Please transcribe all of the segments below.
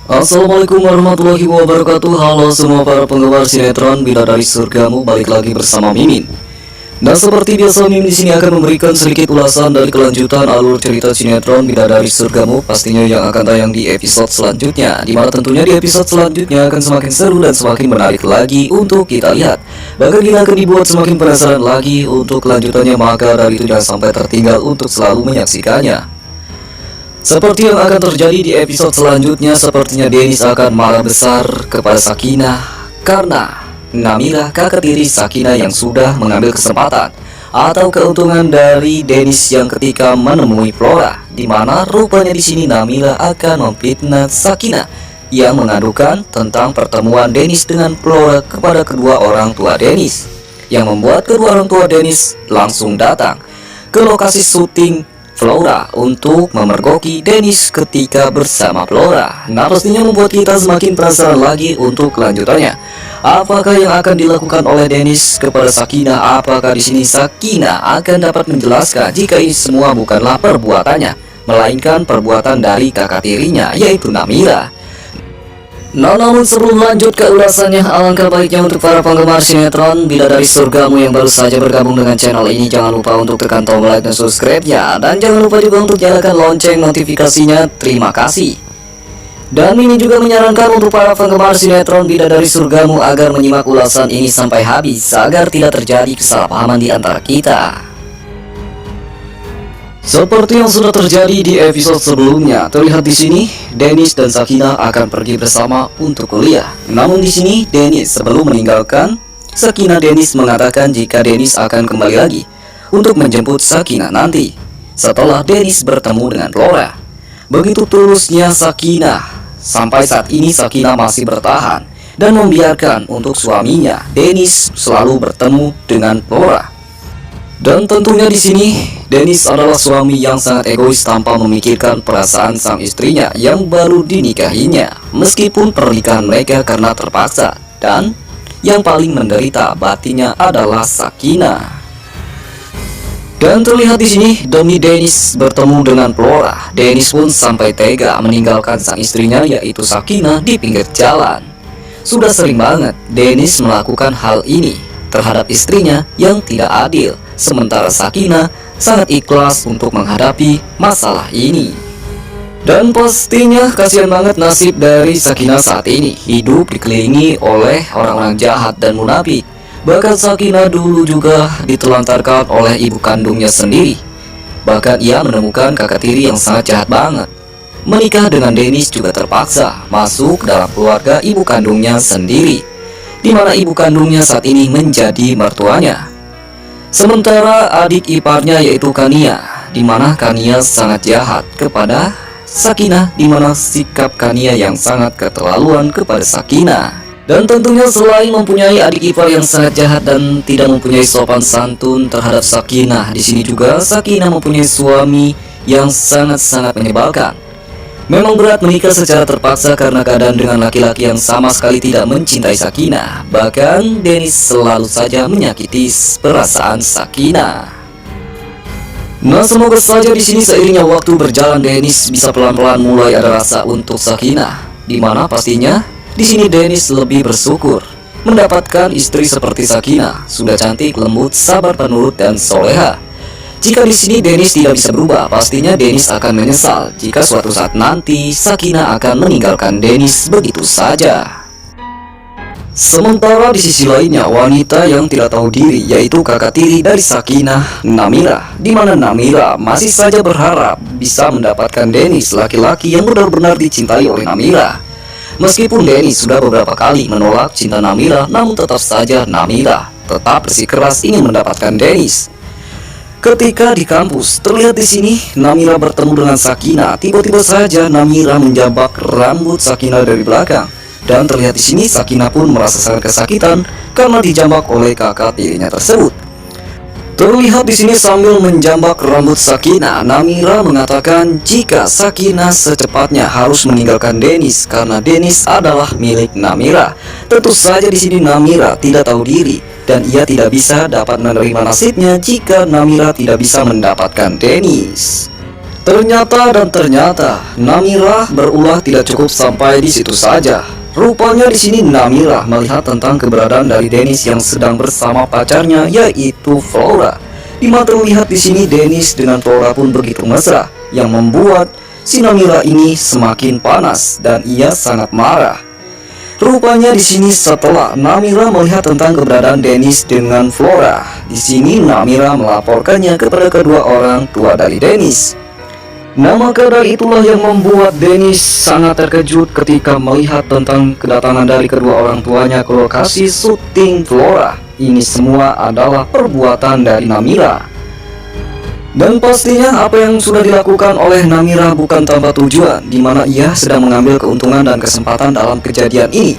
Assalamualaikum warahmatullahi wabarakatuh. Halo semua para penggemar sinetron Bidadari Surgamu, balik lagi bersama Mimin. Nah, seperti biasa Mimin di sini akan memberikan sedikit ulasan dari kelanjutan alur cerita sinetron Bidadari Surgamu, pastinya yang akan tayang di episode selanjutnya. Dimana tentunya di episode selanjutnya akan semakin seru dan semakin menarik lagi untuk kita lihat. Bahkan kita akan dibuat semakin penasaran lagi untuk kelanjutannya, maka dari itu jangan sampai tertinggal untuk selalu menyaksikannya. Seperti yang akan terjadi di episode selanjutnya, sepertinya Dennis akan marah besar kepada Sakinah karena Namira, kakak tiri Sakinah, yang sudah mengambil kesempatan atau keuntungan dari Dennis yang ketika menemui Flora, di mana rupanya di sini Namira akan memfitnah Sakinah yang mengadukan tentang pertemuan Dennis dengan Flora kepada kedua orang tua Dennis, yang membuat kedua orang tua Dennis langsung datang ke lokasi syuting Flora untuk memergoki Dennis ketika bersama Flora. Nah, pastinya membuat kita semakin penasaran lagi untuk kelanjutannya. Apakah yang akan dilakukan oleh Dennis kepada Sakinah? Apakah di sini Sakinah akan dapat menjelaskan jika ini semua bukanlah perbuatannya, melainkan perbuatan dari kakak tirinya, yaitu Namira? Nah, namun sebelum lanjut ke ulasannya, alangkah baiknya untuk para penggemar sinetron Bidadari Surgamu yang baru saja bergabung dengan channel ini, jangan lupa untuk tekan tombol like dan subscribe-nya, dan jangan lupa juga untuk nyalakan lonceng notifikasinya. Terima kasih. Dan ini juga menyarankan untuk para penggemar sinetron Bidadari Surgamu agar menyimak ulasan ini sampai habis agar tidak terjadi kesalahpahaman di antara kita. Seperti yang sudah terjadi di episode sebelumnya, terlihat di sini Dennis dan Sakinah akan pergi bersama untuk kuliah. Namun di sini Dennis sebelum meninggalkan Sakinah, Dennis mengatakan jika Dennis akan kembali lagi untuk menjemput Sakinah nanti setelah Dennis bertemu dengan Flora. Begitu tulusnya Sakinah, sampai saat ini Sakinah masih bertahan dan membiarkan untuk suaminya Dennis selalu bertemu dengan Flora. Dan tentunya di sini Dennis adalah suami yang sangat egois tanpa memikirkan perasaan sang istrinya yang baru dinikahinya, meskipun pernikahan mereka karena terpaksa, dan yang paling menderita batinnya adalah Sakinah. Dan terlihat di sini demi Dennis bertemu dengan Flora, Dennis pun sampai tega meninggalkan sang istrinya yaitu Sakinah di pinggir jalan. Sudah sering banget Dennis melakukan hal ini terhadap istrinya yang tidak adil, sementara Sakinah sangat ikhlas untuk menghadapi masalah ini. Dan pastinya kasihan banget nasib dari Sakinah saat ini, hidup dikelilingi oleh orang-orang jahat dan munafik. Bahkan Sakinah dulu juga ditelantarkan oleh ibu kandungnya sendiri. Bahkan ia menemukan kakak tiri yang sangat jahat banget. Menikah dengan Dennis juga terpaksa masuk dalam keluarga ibu kandungnya sendiri, di mana ibu kandungnya saat ini menjadi mertuanya. Sementara adik iparnya yaitu Kania, di mana Kania sangat jahat kepada Sakinah, di mana sikap Kania yang sangat keterlaluan kepada Sakinah. Dan tentunya selain mempunyai adik ipar yang sangat jahat dan tidak mempunyai sopan santun terhadap Sakinah, di sini juga Sakinah mempunyai suami yang sangat-sangat menyebalkan. Memang berat menikah secara terpaksa karena keadaan dengan laki-laki yang sama sekali tidak mencintai Sakinah. Bahkan Dennis selalu saja menyakiti perasaan Sakinah. Nah, semoga saja di sini seiringnya waktu berjalan Dennis bisa pelan-pelan mulai ada rasa untuk Sakinah, di mana pastinya di sini Dennis lebih bersyukur mendapatkan istri seperti Sakinah, sudah cantik, lembut, sabar, penurut, dan soleha. Jika di sini Dennis tidak bisa berubah, pastinya Dennis akan menyesal jika suatu saat nanti Sakinah akan meninggalkan Dennis begitu saja. Sementara di sisi lainnya, wanita yang tidak tahu diri yaitu kakak tiri dari Sakinah, Namira, di mana Namira masih saja berharap bisa mendapatkan Dennis, laki-laki yang benar-benar dicintai oleh Namira. Meskipun Dennis sudah beberapa kali menolak cinta Namira, namun tetap saja Namira tetap bersikeras ingin mendapatkan Dennis. Ketika di kampus, terlihat di sini Namira bertemu dengan Sakinah. Tiba-tiba saja Namira menjambak rambut Sakinah dari belakang, dan terlihat di sini Sakinah pun merasa sangat kesakitan karena dijambak oleh kakak tirinya tersebut. Terlihat di sini sambil menjambak rambut Sakinah, Namira mengatakan jika Sakinah secepatnya harus meninggalkan Dennis karena Dennis adalah milik Namira. Tentu saja di sini Namira tidak tahu diri dan ia tidak bisa dapat menerima nasibnya jika Namira tidak bisa mendapatkan Dennis. Ternyata Namira berulah tidak cukup sampai di situ saja. Rupanya di sini Namira melihat tentang keberadaan dari Dennis yang sedang bersama pacarnya, yaitu Flora. Di mana terlihat di sini Dennis dengan Flora pun begitu mesra, yang membuat si Namira ini semakin panas dan ia sangat marah. Rupanya di sini setelah Namira melihat tentang keberadaan Dennis dengan Flora, di sini Namira melaporkannya kepada kedua orang tua dari Dennis. Nah, maka dari itulah yang membuat Dennis sangat terkejut ketika melihat tentang kedatangan dari kedua orang tuanya ke lokasi syuting Flora. Ini semua adalah perbuatan dari Namira. Dan pastinya apa yang sudah dilakukan oleh Namira bukan tanpa tujuan, di mana ia sedang mengambil keuntungan dan kesempatan dalam kejadian ini.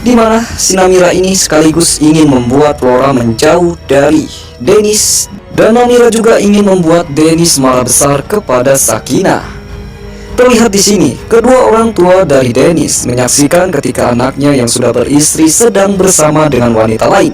Di mana si Namira ini sekaligus ingin membuat Flora menjauh dari Dennis. Dan Namira juga ingin membuat Dennis marah besar kepada Sakinah. Terlihat di sini, kedua orang tua dari Dennis menyaksikan ketika anaknya yang sudah beristri sedang bersama dengan wanita lain.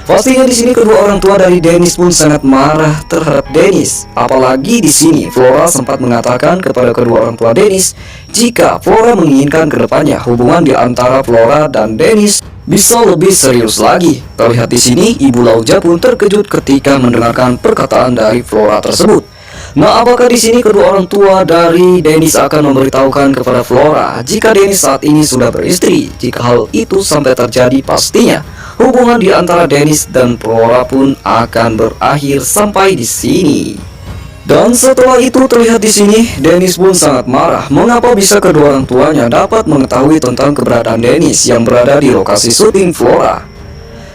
Pastinya di sini kedua orang tua dari Dennis pun sangat marah terhadap Dennis. Apalagi di sini Flora sempat mengatakan kepada kedua orang tua Dennis jika Flora menginginkan kedepannya hubungan di antara Flora dan Dennis bisa lebih serius lagi. Terlihat di sini Ibu Lauja pun terkejut ketika mendengarkan perkataan dari Flora tersebut. Nah, apakah di sini kedua orang tua dari Dennis akan memberitahukan kepada Flora jika Dennis saat ini sudah beristri? Jika hal itu sampai terjadi, pastinya hubungan di antara Dennis dan Flora pun akan berakhir sampai di sini. Dan setelah itu terlihat di sini Dennis pun sangat marah. Mengapa bisa kedua orang tuanya dapat mengetahui tentang keberadaan Dennis yang berada di lokasi syuting Flora?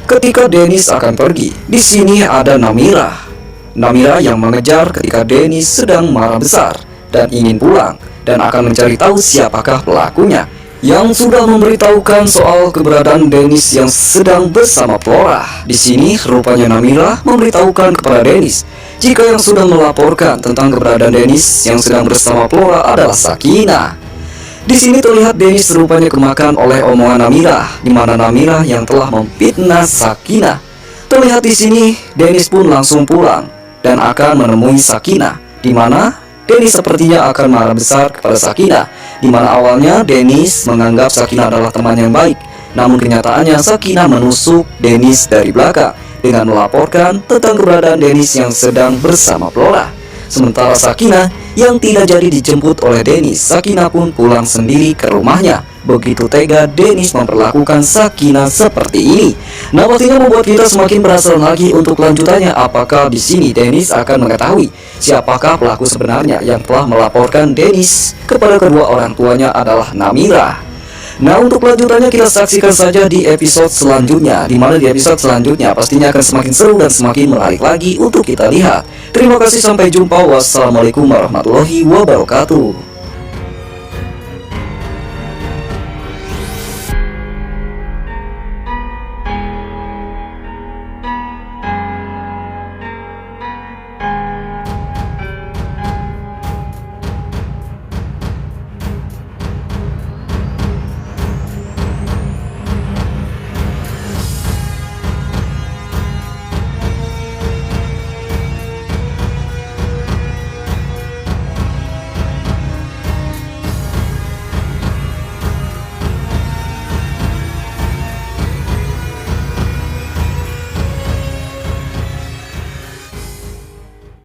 Ketika Dennis akan pergi, di sini ada Namira. Namira yang mengejar ketika Dennis sedang marah besar dan ingin pulang dan akan mencari tahu siapakah pelakunya yang sudah memberitahukan soal keberadaan Dennis yang sedang bersama Flora. Di sini rupanya Namira memberitahukan kepada Dennis jika yang sudah melaporkan tentang keberadaan Dennis yang sedang bersama Flora adalah Sakinah. Di sini terlihat Dennis rupanya kemakan oleh omongan Namira, di mana Namira yang telah memfitnah Sakinah. Terlihat di sini Dennis pun langsung pulang dan akan menemui Sakinah, di mana Dennis sepertinya akan marah besar kepada Sakinah, di mana awalnya Dennis menganggap Sakinah adalah teman yang baik. Namun kenyataannya Sakinah menusuk Dennis dari belakang dengan melaporkan tentang keberadaan Dennis yang sedang bersama Flora. Sementara Sakinah yang tidak jadi dijemput oleh Dennis, Sakinah pun pulang sendiri ke rumahnya. Begitu tega Dennis memperlakukan Sakinah seperti ini. Nah, pastinya membuat kita semakin penasaran lagi untuk lanjutannya. Apakah di sini Dennis akan mengetahui siapakah pelaku sebenarnya yang telah melaporkan Dennis kepada kedua orang tuanya adalah Namira. Nah, untuk lanjutannya kita saksikan saja di episode selanjutnya, di mana di episode selanjutnya pastinya akan semakin seru dan semakin menarik lagi untuk kita lihat. Terima kasih, sampai jumpa. Wassalamualaikum warahmatullahi wabarakatuh.